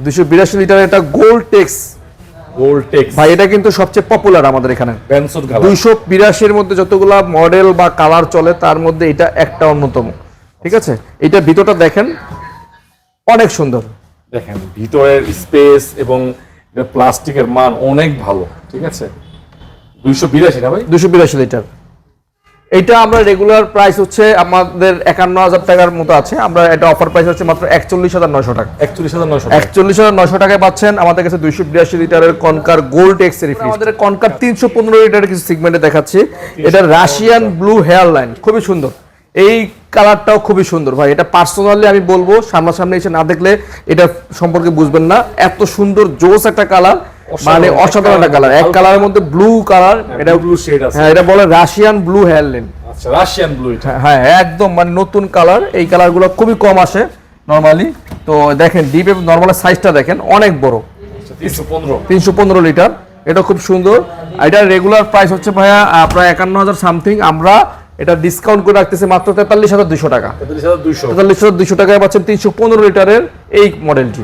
282 litre, এটা গোল্ডটেক্স। ভাই এটা কিন্তু সবচেয়ে পপুলার আমাদের এখানে। 282 এর মধ্যে যতগুলা মডেল বা কালার চলে তার মধ্যে এটা একটা অন্যতম। ঠিক আছে, এটা ভিতরটা দেখেন অনেক সুন্দর, দেখেন ভিতরের স্পেস এবং প্লাস্টিকের মান অনেক ভালো। ঠিক আছে, 282 না ভাই? 282 লিটার। এটা আমরা রেগুলার প্রাইস হচ্ছে আমাদের 51,000 টাকার মতো আছে, আমরা এটা অফার প্রাইস হচ্ছে মাত্র 41,900 টাকা। 41,900 টাকায় পাচ্ছেন আমাদের কাছে 282 লিটারের কনকার গোল্ডটেক্স এর ফ্রিজ। আমাদের কনকার 315 লিটারের কিছু সেগমেন্টে দেখাচ্ছি। এটা রাশিয়ান ব্লু হেয়ার লাইন, খুবই সুন্দর। এই কালারটাও খুবই সুন্দর ভাই, এটা পার্সোনালি আমি বলবো সামনাসামনি এসে না দেখলে এটা সম্পর্কে বুঝবেন না, এত সুন্দর জোস একটা কালার, মানে অসাধারণ একটা কালার। এক কালারের মধ্যে ব্লু কালার, এটা ব্লু শেড আছে। হ্যাঁ, এটা বলে রাশিয়ান ব্লু হেয়ার লাইন। আচ্ছা, রাশিয়ান ব্লু এটা। হ্যাঁ, একদম মানে নতুন কালার। এই কালারগুলো খুবই কম আসে নরমালি। তো দেখেন ডিপ এবং নরমালের সাইজটা দেখেন অনেক বড়। 315 লিটার, এটা খুব সুন্দর। এটা রেগুলার প্রাইস হচ্ছে ভাইয়া প্রায় 51,000 সামথিং, আমরা এটা ডিসকাউন্ট করে রাখতেছি মাত্র 43,200 টাকা। 43,200 টাকায় পাচ্ছেন 315 লিটারের এই মডেলটি।